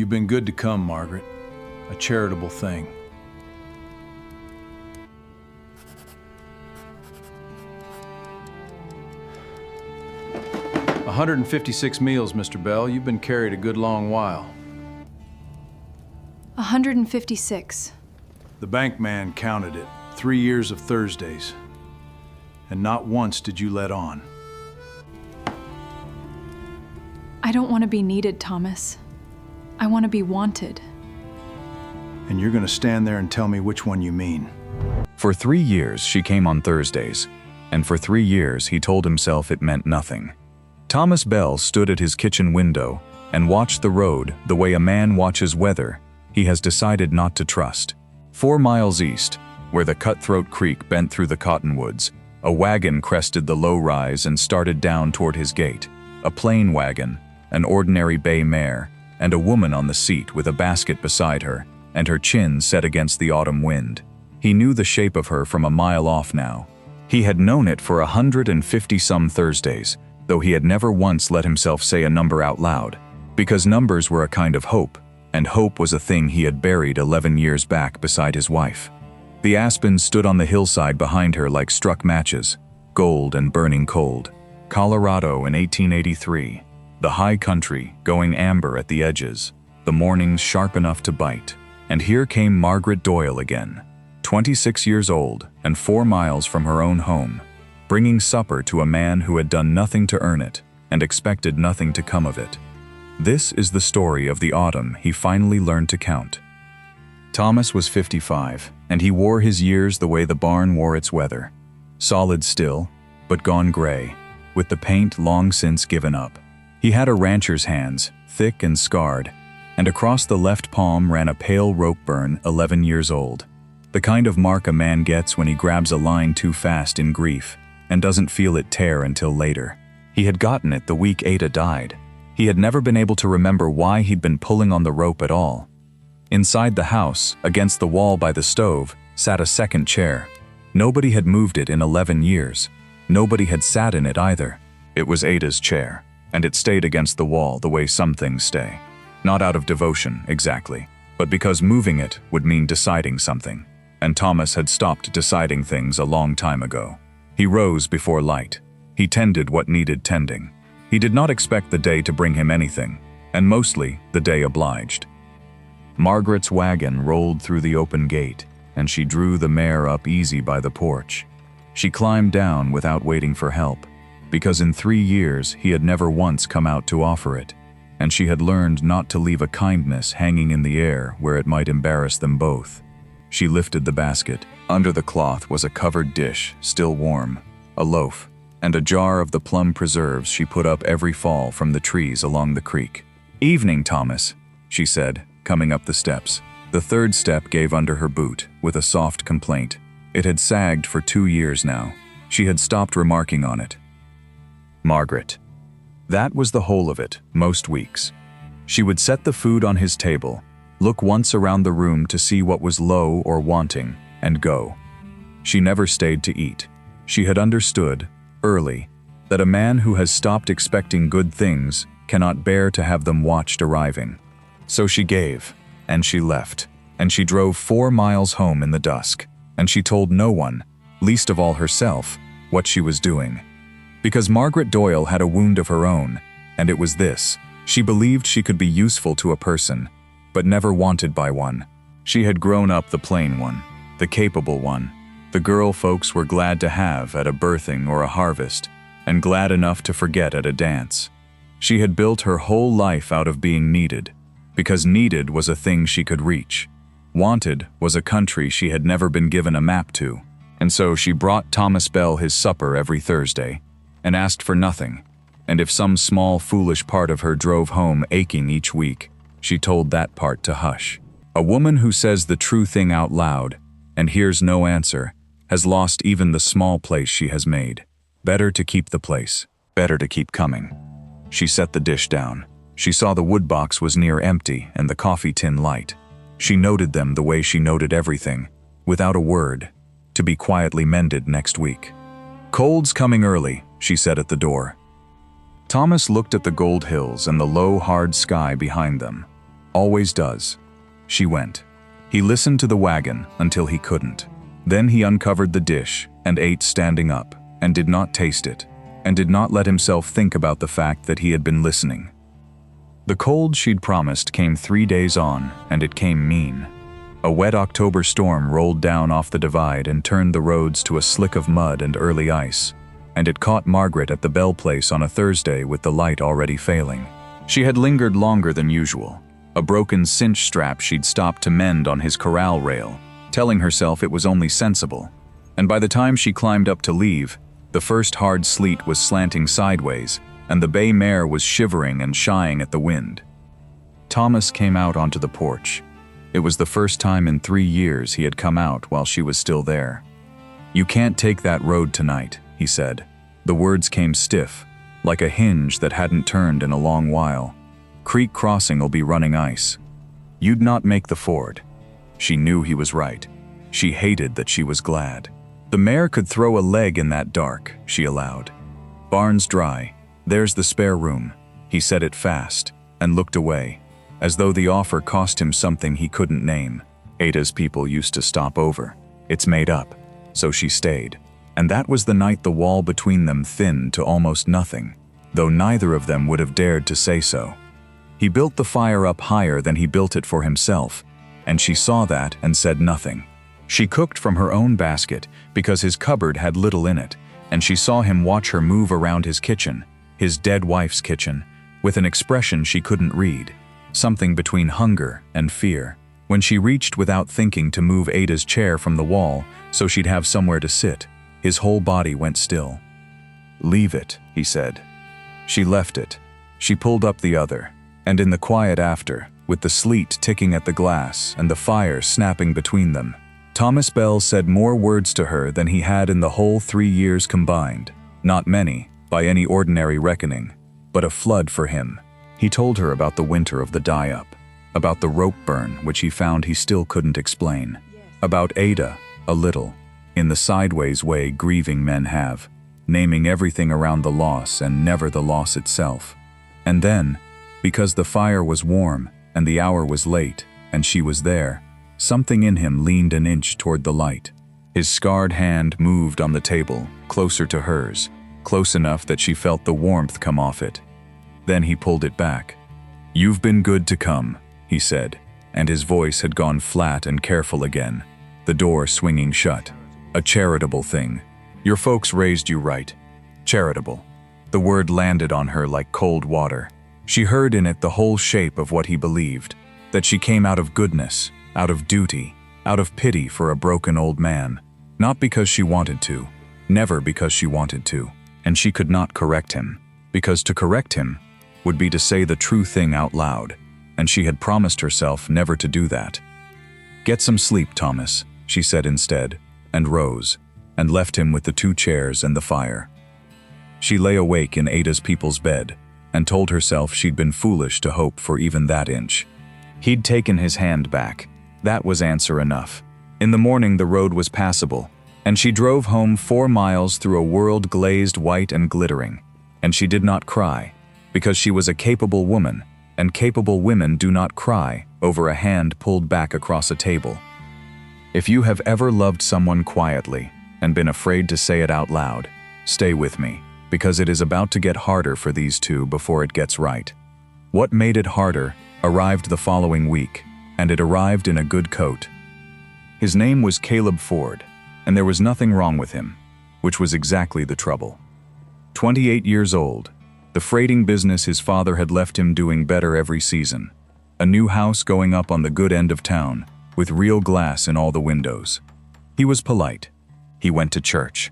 You've been good to come, Margaret. A charitable thing. "156 meals, Mr. Bell. You've been carried a good long while." 156. The bank man counted it. 3 years of Thursdays. And not once did you let on. I don't want to be needed, Thomas. I want to be wanted. And you're gonna stand there and tell me which one you mean. For 3 years, she came on Thursdays, and for 3 years, he told himself it meant nothing. Thomas Bell stood at his kitchen window and watched the road the way a man watches weather he has decided not to trust. 4 miles east, where the Cutthroat Creek bent through the cottonwoods, a wagon crested the low rise and started down toward his gate. A plain wagon, an ordinary bay mare, and a woman on the seat with a basket beside her, and her chin set against the autumn wind. He knew the shape of her from a mile off now. He had known it for 150-some Thursdays, though he had never once let himself say a number out loud, because numbers were a kind of hope, and hope was a thing he had buried 11 years back beside his wife. The aspens stood on the hillside behind her like struck matches, gold and burning cold. Colorado in 1883, the high country going amber at the edges, the mornings sharp enough to bite. And here came Margaret Doyle again, 26 years old and 4 miles from her own home, bringing supper to a man who had done nothing to earn it and expected nothing to come of it. This is the story of the autumn he finally learned to count. Thomas was 55, and he wore his years the way the barn wore its weather, solid still, but gone gray, with the paint long since given up. He had a rancher's hands, thick and scarred, and across the left palm ran a pale rope burn 11 years old, the kind of mark a man gets when he grabs a line too fast in grief and doesn't feel it tear until later. He had gotten it the week Ada died. He had never been able to remember why he'd been pulling on the rope at all. Inside the house, against the wall by the stove, sat a second chair. Nobody had moved it in 11 years. Nobody had sat in it either. It was Ada's chair, and it stayed against the wall the way some things stay. Not out of devotion, exactly, but because moving it would mean deciding something, and Thomas had stopped deciding things a long time ago. He rose before light. He tended what needed tending. He did not expect the day to bring him anything, and mostly the day obliged. Margaret's wagon rolled through the open gate, and she drew the mare up easy by the porch. She climbed down without waiting for help, because in 3 years he had never once come out to offer it, and she had learned not to leave a kindness hanging in the air where it might embarrass them both. She lifted the basket. Under the cloth was a covered dish, still warm, a loaf, and a jar of the plum preserves she put up every fall from the trees along the creek. "Evening, Thomas," she said, coming up the steps. The third step gave under her boot, with a soft complaint. It had sagged for 2 years now. She had stopped remarking on it. Margaret. That was the whole of it, most weeks. She would set the food on his table, look once around the room to see what was low or wanting, and go. She never stayed to eat. She had understood, early, that a man who has stopped expecting good things cannot bear to have them watched arriving. So she gave, and she left, and she drove 4 miles home in the dusk, and she told no one, least of all herself, what she was doing. Because Margaret Doyle had a wound of her own, and it was this: she believed she could be useful to a person, but never wanted by one. She had grown up the plain one, the capable one, the girl folks were glad to have at a birthing or a harvest, and glad enough to forget at a dance. She had built her whole life out of being needed, because needed was a thing she could reach. Wanted was a country she had never been given a map to, and so she brought Thomas Bell his supper every Thursday, and asked for nothing, and if some small foolish part of her drove home aching each week, she told that part to hush. A woman who says the true thing out loud, and hears no answer, has lost even the small place she has made. Better to keep the place, better to keep coming. She set the dish down. She saw the wood box was near empty and the coffee tin light. She noted them the way she noted everything, without a word, to be quietly mended next week. "Cold's coming early," she said at the door. Thomas looked at the gold hills and the low, hard sky behind them. Always does. She went. He listened to the wagon until he couldn't. Then he uncovered the dish and ate standing up, and did not taste it, and did not let himself think about the fact that he had been listening. The cold she'd promised came 3 days on, and it came mean. A wet October storm rolled down off the divide and turned the roads to a slick of mud and early ice, and it caught Margaret at the Bell place on a Thursday with the light already failing. She had lingered longer than usual. A broken cinch strap she'd stopped to mend on his corral rail, telling herself it was only sensible. And by the time she climbed up to leave, the first hard sleet was slanting sideways, and the bay mare was shivering and shying at the wind. Thomas came out onto the porch. It was the first time in 3 years he had come out while she was still there. "You can't take that road tonight," he said. The words came stiff, like a hinge that hadn't turned in a long while. "Creek crossing'll be running ice. You'd not make the ford." She knew he was right. She hated that she was glad. "The mare could throw a leg in that dark," she allowed. "Barn's dry. There's the spare room." He said it fast, and looked away, as though the offer cost him something he couldn't name. Ada's people used to stop over. It's made up. So she stayed. And that was the night the wall between them thinned to almost nothing, though neither of them would have dared to say so. He built the fire up higher than he built it for himself, and she saw that and said nothing. She cooked from her own basket because his cupboard had little in it, and she saw him watch her move around his kitchen, his dead wife's kitchen, with an expression she couldn't read, something between hunger and fear. When she reached without thinking to move Ada's chair from the wall so she'd have somewhere to sit, his whole body went still. "Leave it," he said. She left it. She pulled up the other, and in the quiet after, with the sleet ticking at the glass and the fire snapping between them, Thomas Bell said more words to her than he had in the whole 3 years combined. Not many, by any ordinary reckoning, but a flood for him. He told her about the winter of the dye-up, about the rope burn which he found he still couldn't explain, about Ada, a little, in the sideways way grieving men have, naming everything around the loss and never the loss itself. And then, because the fire was warm and the hour was late and she was there, something in him leaned an inch toward the light. His scarred hand moved on the table, closer to hers, close enough that she felt the warmth come off it. Then he pulled it back. "You've been good to come," he said, and his voice had gone flat and careful again, the door swinging shut. "A charitable thing. Your folks raised you right. Charitable." The word landed on her like cold water. She heard in it the whole shape of what he believed, that she came out of goodness, out of duty, out of pity for a broken old man, not because she wanted to, never because she wanted to, and she could not correct him, because to correct him would be to say the true thing out loud, and she had promised herself never to do that. "Get some sleep, Thomas," she said instead, and rose, and left him with the 2 chairs and the fire. She lay awake in Ada's people's bed, and told herself she'd been foolish to hope for even that inch. He'd taken his hand back. That was answer enough. In the morning the road was passable, and she drove home 4 miles through a world glazed white and glittering, and she did not cry, because she was a capable woman, and capable women do not cry over a hand pulled back across a table. If you have ever loved someone quietly and been afraid to say it out loud, stay with me, because it is about to get harder for these two before it gets right. What made it harder arrived the following week, and it arrived in a good coat. His name was Caleb Ford, and there was nothing wrong with him, which was exactly the trouble. 28 years old, the freighting business his father had left him doing better every season. A new house going up on the good end of town, with real glass in all the windows. He was polite. He went to church.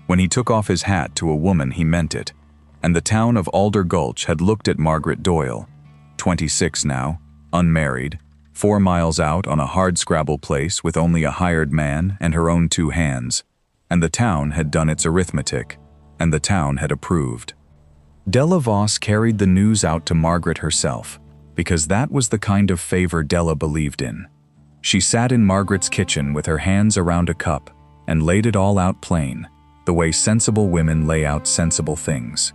When he took off his hat to a woman, he meant it, and the town of Alder Gulch had looked at Margaret Doyle, 26 now, unmarried, 4 miles out on a hardscrabble place with only a hired man and her own 2 hands, and the town had done its arithmetic, and the town had approved. Della Voss carried the news out to Margaret herself, because that was the kind of favor Della believed in. She sat in Margaret's kitchen with her hands around a cup and laid it all out plain, the way sensible women lay out sensible things.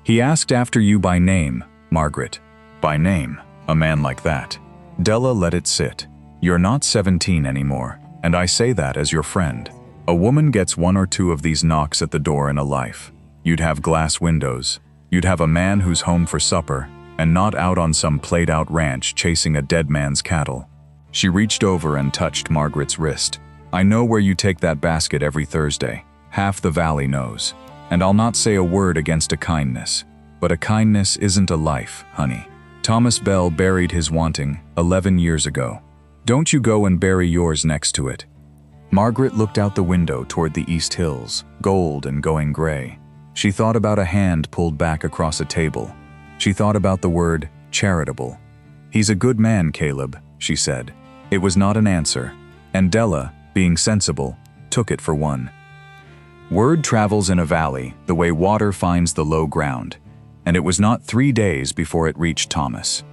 "He asked after you by name, Margaret." "By name, a man like that." Della let it sit. You're not 17 anymore, and I say that as your friend. A woman gets one or two of these knocks at the door in a life. You'd have glass windows. You'd have a man who's home for supper, and not out on some played-out ranch chasing a dead man's cattle. She reached over and touched Margaret's wrist. I know where you take that basket every Thursday. Half the valley knows. And I'll not say a word against a kindness. But a kindness isn't a life, honey. Thomas Bell buried his wanting 11 years ago. Don't you go and bury yours next to it. Margaret looked out the window toward the east hills, gold and going gray. She thought about a hand pulled back across a table. She thought about the word charitable. He's a good man, Caleb, she said. It was not an answer, and Della, being sensible, took it for one. Word travels in a valley the way water finds the low ground, and it was not 3 days before it reached Thomas.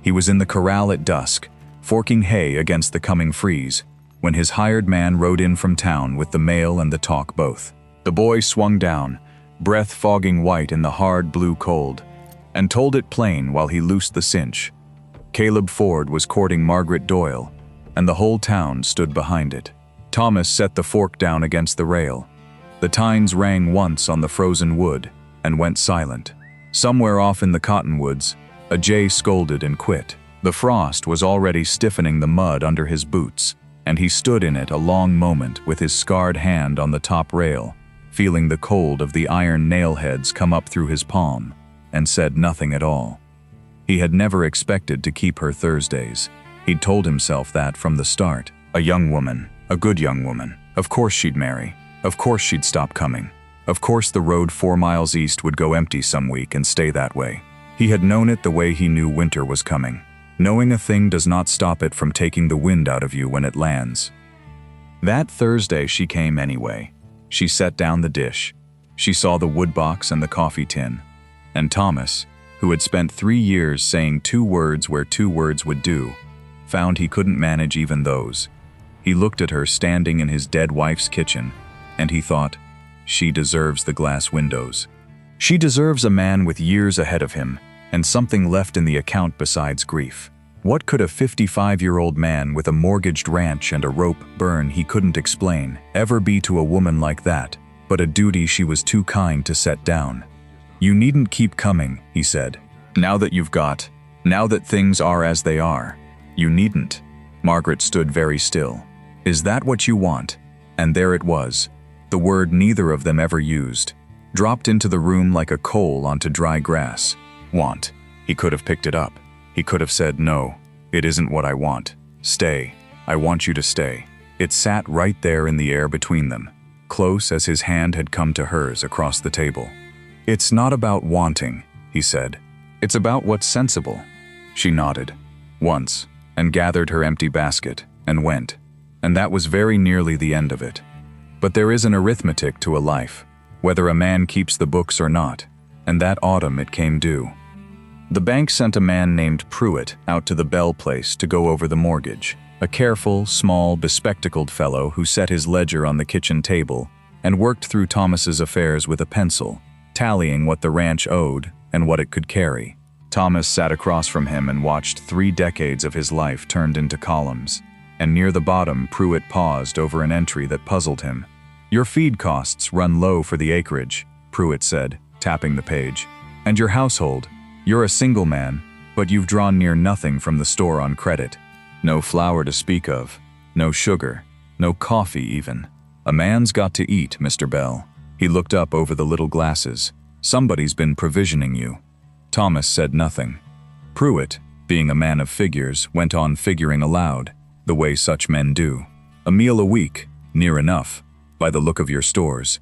He was in the corral at dusk, forking hay against the coming freeze, when his hired man rode in from town with the mail and the talk both. The boy swung down, breath fogging white in the hard blue cold, and told it plain while he loosed the cinch. Caleb Ford was courting Margaret Doyle, and the whole town stood behind it. Thomas set the fork down against the rail. The tines rang once on the frozen wood and went silent. Somewhere off in the cottonwoods, a jay scolded and quit. The frost was already stiffening the mud under his boots, and he stood in it a long moment with his scarred hand on the top rail, feeling the cold of the iron nail heads come up through his palm, and said nothing at all. He had never expected to keep her Thursdays. He'd told himself that from the start. A young woman, a good young woman. Of course she'd marry. Of course she'd stop coming. Of course the road 4 miles east would go empty some week and stay that way. He had known it the way he knew winter was coming. Knowing a thing does not stop it from taking the wind out of you when it lands. That Thursday she came anyway. She set down the dish. She saw the wood box and the coffee tin. And Thomas, who had spent 3 years saying 2 words where 2 words would do, found he couldn't manage even those. He looked at her standing in his dead wife's kitchen, and he thought, she deserves the glass windows. She deserves a man with years ahead of him, and something left in the account besides grief. What could a 55-year-old man with a mortgaged ranch and a rope burn he couldn't explain ever be to a woman like that, but a duty she was too kind to set down? You needn't keep coming, he said. Now that things are as they are, you needn't. Margaret stood very still. Is that what you want? And there it was, the word neither of them ever used, dropped into the room like a coal onto dry grass. Want. He could have picked it up. He could have said, no, it isn't what I want. Stay. I want you to stay. It sat right there in the air between them, close as his hand had come to hers across the table. It's not about wanting, he said. It's about what's sensible. She nodded, once, and gathered her empty basket, and went. And that was very nearly the end of it. But there is an arithmetic to a life, whether a man keeps the books or not, and that autumn it came due. The bank sent a man named Pruitt out to the Bell place to go over the mortgage, a careful, small, bespectacled fellow who set his ledger on the kitchen table and worked through Thomas's affairs with a pencil, tallying what the ranch owed and what it could carry. Thomas sat across from him and watched 3 decades of his life turned into columns, and near the bottom Pruitt paused over an entry that puzzled him. Your feed costs run low for the acreage, Pruitt said, tapping the page. And your household. You're a single man, but you've drawn near nothing from the store on credit. No flour to speak of, no sugar, no coffee even. A man's got to eat, Mr. Bell. He looked up over the little glasses. Somebody's been provisioning you. Thomas said nothing. Pruitt, being a man of figures, went on figuring aloud, the way such men do. A meal a week, near enough, by the look of your stores.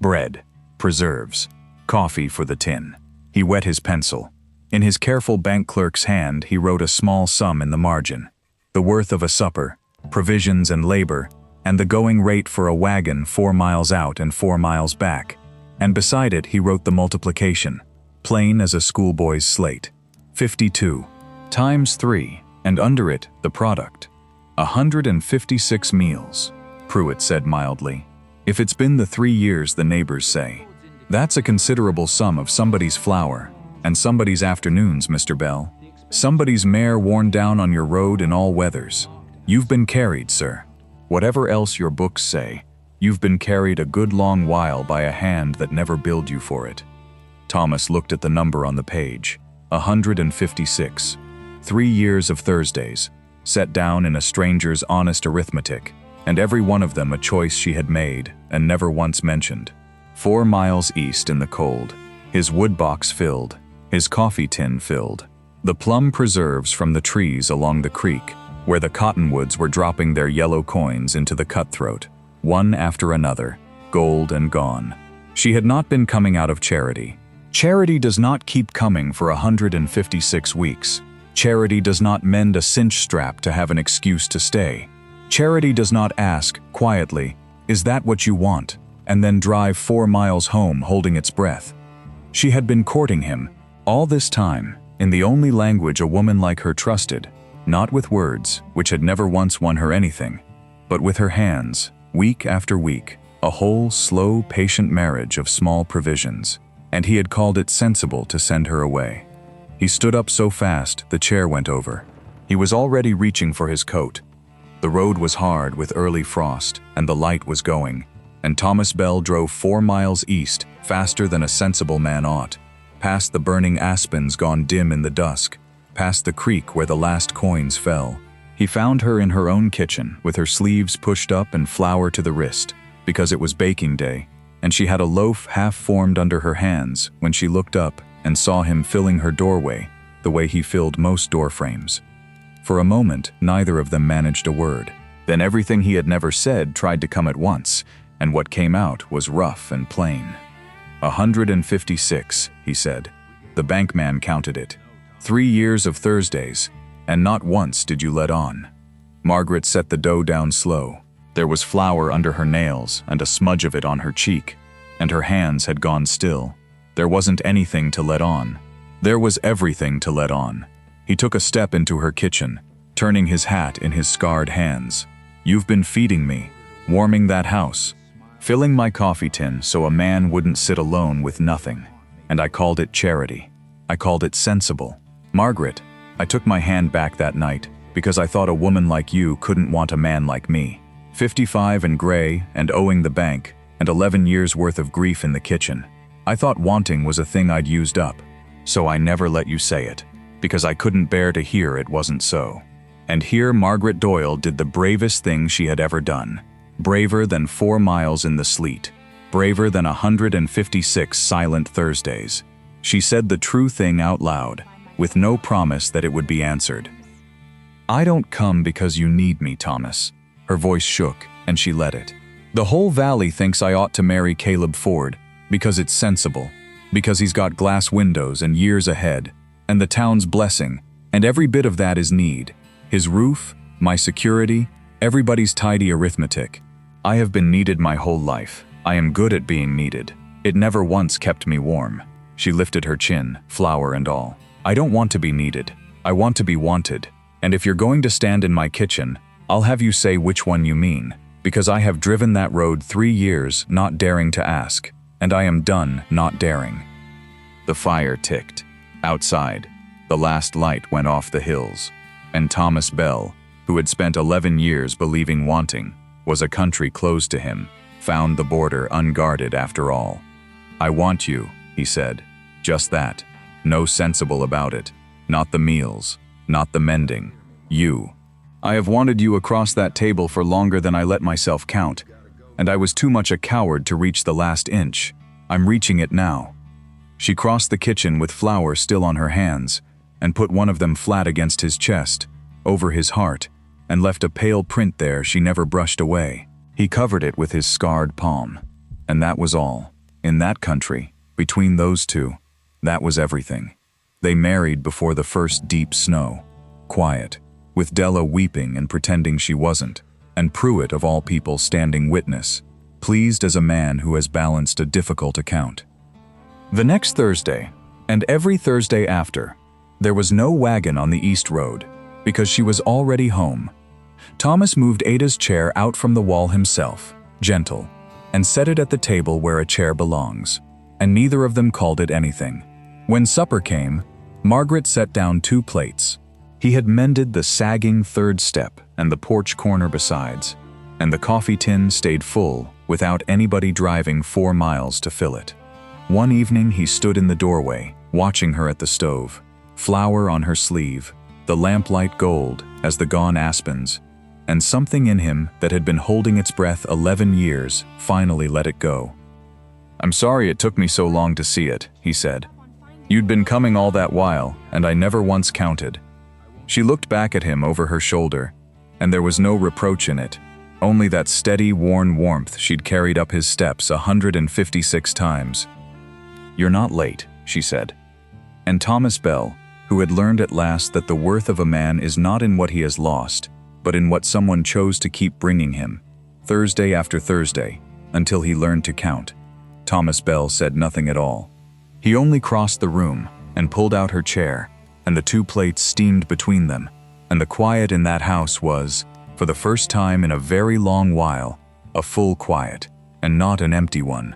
Bread, preserves, coffee for the tin. He wet his pencil. In his careful bank clerk's hand he wrote a small sum in the margin. The worth of a supper, provisions and labor, and the going rate for a wagon 4 miles out and 4 miles back. And beside it he wrote the multiplication, plain as a schoolboy's slate. 52 times 3, and under it the product. 156 meals, Pruitt said mildly. If it's been the 3 years the neighbors say. That's a considerable sum of somebody's flour, and somebody's afternoons, Mr. Bell. Somebody's mare worn down on your road in all weathers. You've been carried, sir. Whatever else your books say, you've been carried a good long while by a hand that never billed you for it. Thomas looked at the number on the page. 156. 3 years of Thursdays, set down in a stranger's honest arithmetic, and every one of them a choice she had made and never once mentioned. 4 miles east in the cold, his woodbox filled, his coffee tin filled, the plum preserves from the trees along the creek, where the cottonwoods were dropping their yellow coins into the cutthroat, one after another, gold and gone. She had not been coming out of charity. Charity does not keep coming for 156 weeks. Charity does not mend a cinch strap to have an excuse to stay. Charity does not ask, quietly, "Is that what you want?" and then drive 4 miles home holding its breath. She had been courting him, all this time, in the only language a woman like her trusted, not with words, which had never once won her anything, but with her hands, week after week, a whole, slow, patient marriage of small provisions, and he had called it sensible to send her away. He stood up so fast the chair went over. He was already reaching for his coat. The road was hard with early frost, and the light was going, and Thomas Bell drove 4 miles east, faster than a sensible man ought, past the burning aspens gone dim in the dusk, past the creek where the last coins fell. He found her in her own kitchen, with her sleeves pushed up and flour to the wrist, because it was baking day, and she had a loaf half formed under her hands when she looked up and saw him filling her doorway, the way he filled most doorframes. For a moment, neither of them managed a word. Then everything he had never said tried to come at once, and what came out was rough and plain. 156, he said. The bankman counted it. 3 years of Thursdays, and not once did you let on. Margaret set the dough down slow. There was flour under her nails and a smudge of it on her cheek, and her hands had gone still. There wasn't anything to let on. There was everything to let on. He took a step into her kitchen, turning his hat in his scarred hands. You've been feeding me, warming that house, filling my coffee tin so a man wouldn't sit alone with nothing. And I called it charity. I called it sensible. Margaret, I took my hand back that night because I thought a woman like you couldn't want a man like me. 55 and gray and owing the bank and 11 years worth of grief in the kitchen. I thought wanting was a thing I'd used up, so I never let you say it, because I couldn't bear to hear it wasn't so. And here Margaret Doyle did the bravest thing she had ever done. Braver than 4 miles in the sleet. Braver than 156 silent Thursdays. She said the true thing out loud, with no promise that it would be answered. I don't come because you need me, Thomas. Her voice shook, and she let it. The whole valley thinks I ought to marry Caleb Ford, because it's sensible, because he's got glass windows and years ahead, and the town's blessing, and every bit of that is need. His roof, my security, everybody's tidy arithmetic. I have been needed my whole life. I am good at being needed. It never once kept me warm. She lifted her chin, flour and all. I don't want to be needed. I want to be wanted. And if you're going to stand in my kitchen, I'll have you say which one you mean, because I have driven that road 3 years not daring to ask, and I am done not daring. The fire ticked. Outside, the last light went off the hills, and Thomas Bell, who had spent 11 years believing wanting was a country closed to him, found the border unguarded after all. I want you, he said. Just that. No sensible about it. Not the meals, not the mending. You. I have wanted you across that table for longer than I let myself count, and I was too much a coward to reach the last inch. I'm reaching it now. She crossed the kitchen with flour still on her hands, and put one of them flat against his chest, over his heart, and left a pale print there she never brushed away. He covered it with his scarred palm. And that was all. In that country, between those two, that was everything. They married before the first deep snow. Quiet, with Della weeping and pretending she wasn't, and Pruitt of all people standing witness, pleased as a man who has balanced a difficult account. The next Thursday, and every Thursday after, there was no wagon on the East Road, because she was already home. Thomas moved Ada's chair out from the wall himself, gentle, and set it at the table where a chair belongs, and neither of them called it anything. When supper came, Margaret set down 2 plates. He had mended the sagging 3rd step and the porch corner besides, and the coffee tin stayed full without anybody driving 4 miles to fill it. One evening he stood in the doorway, watching her at the stove, flower on her sleeve, the lamplight gold as the gone aspens, and something in him that had been holding its breath 11 years finally let it go. "I'm sorry it took me so long to see it," he said. "You'd been coming all that while, and I never once counted." She looked back at him over her shoulder, and there was no reproach in it, only that steady, worn warmth she'd carried up his steps 156 times. "You're not late," she said. And Thomas Bell, who had learned at last that the worth of a man is not in what he has lost, but in what someone chose to keep bringing him, Thursday after Thursday, until he learned to count, Thomas Bell said nothing at all. He only crossed the room and pulled out her chair, and the 2 plates steamed between them, and the quiet in that house was, for the first time in a very long while, a full quiet, and not an empty one.